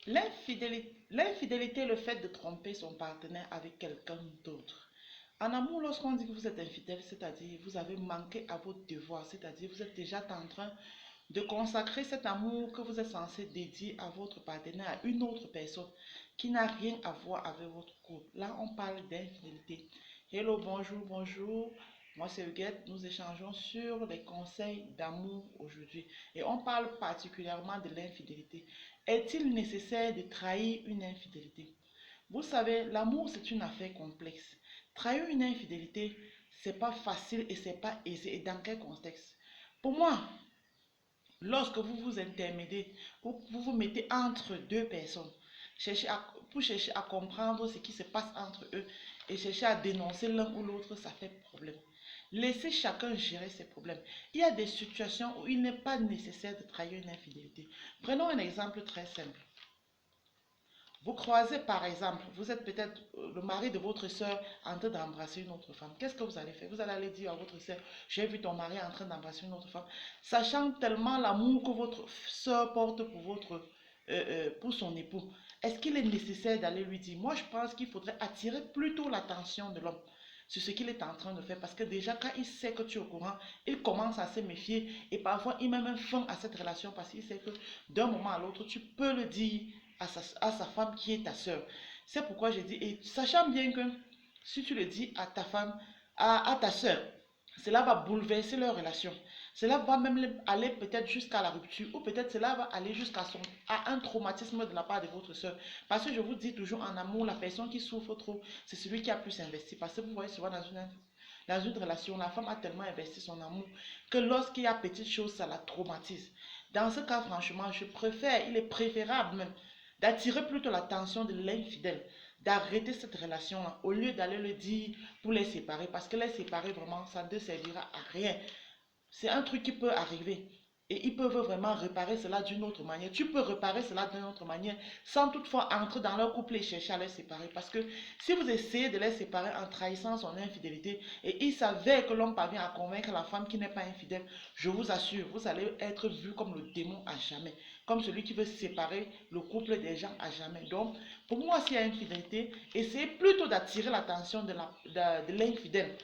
L'infidélité est le fait de tromper son partenaire avec quelqu'un d'autre. En amour, lorsqu'on dit que vous êtes infidèle, c'est-à-dire vous avez manqué à votre devoir, c'est-à-dire vous êtes déjà en train de consacrer cet amour que vous êtes censé dédier à votre partenaire, à une autre personne qui n'a rien à voir avec votre couple. Là, on parle d'infidélité. Hello, bonjour, bonjour. Moi, c'est Huguette. Nous échangeons sur les conseils d'amour aujourd'hui. Et on parle particulièrement de l'infidélité. Est-il nécessaire de trahir une infidélité? Vous savez, l'amour, c'est une affaire complexe. Trahir une infidélité, c'est pas facile et c'est pas aisé. Et dans quel contexte? Pour moi, lorsque vous vous intermédiez, vous vous mettez entre deux personnes, pour chercher à comprendre ce qui se passe entre eux et chercher à dénoncer l'un ou l'autre, ça fait problème. Laissez chacun gérer ses problèmes. Il y a des situations où il n'est pas nécessaire de trahir une infidélité. Prenons un exemple très simple. Vous croisez par exemple, vous êtes peut-être le mari de votre soeur en train d'embrasser une autre femme. Qu'est-ce que vous allez faire? Vous allez aller dire à votre soeur, j'ai vu ton mari en train d'embrasser une autre femme. Sachant tellement l'amour que votre soeur porte pour son époux. Est-ce qu'il est nécessaire d'aller lui dire? Moi, je pense qu'il faudrait attirer plutôt l'attention de l'homme sur ce qu'il est en train de faire. Parce que déjà, quand il sait que tu es au courant, il commence à se méfier et parfois il met même fin à cette relation parce qu'il sait que d'un moment à l'autre, tu peux le dire à sa femme qui est ta soeur. C'est pourquoi j'ai dit, et sachant bien que si tu le dis à ta femme, à ta soeur, cela va bouleverser leur relation. Cela va même aller peut-être jusqu'à la rupture ou peut-être cela va aller à un traumatisme de la part de votre soeur. Parce que je vous dis toujours en amour, la personne qui souffre trop, c'est celui qui a plus investi. Parce que vous voyez souvent dans une relation, la femme a tellement investi son amour que lorsqu'il y a petite chose, ça la traumatise. Dans ce cas, franchement, il est préférable même d'attirer plutôt l'attention de l'infidèle, d'arrêter cette relation-là, au lieu d'aller le dire pour les séparer, parce que les séparer, vraiment, ça ne servira à rien. C'est un truc qui peut arriver. Et ils peuvent vraiment réparer cela d'une autre manière. Tu peux réparer cela d'une autre manière sans toutefois entrer dans leur couple et chercher à les séparer. Parce que si vous essayez de les séparer en trahissant son infidélité et il s'avère que l'homme parvient à convaincre la femme qui n'est pas infidèle, je vous assure, vous allez être vu comme le démon à jamais. Comme celui qui veut séparer le couple des gens à jamais. Donc, pour moi, s'il y a infidélité, essayez plutôt d'attirer l'attention de l'infidèle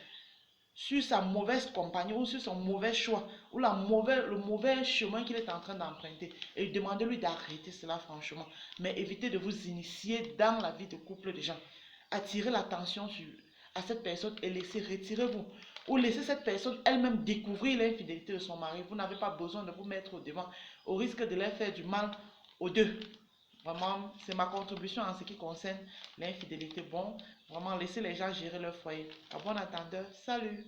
sur sa mauvaise compagnie ou sur son mauvais choix ou le mauvais chemin qu'il est en train d'emprunter et demandez-lui d'arrêter cela franchement. Mais évitez de vous initier dans la vie de couple des gens. Attirez l'attention à cette personne et retirez-vous. Ou laissez cette personne elle-même découvrir l'infidélité de son mari. Vous n'avez pas besoin de vous mettre au devant au risque de leur faire du mal aux deux. Vraiment, c'est ma contribution en ce qui concerne l'infidélité. Bon, vraiment, laissez les gens gérer leur foyer. À bon entendeur, salut!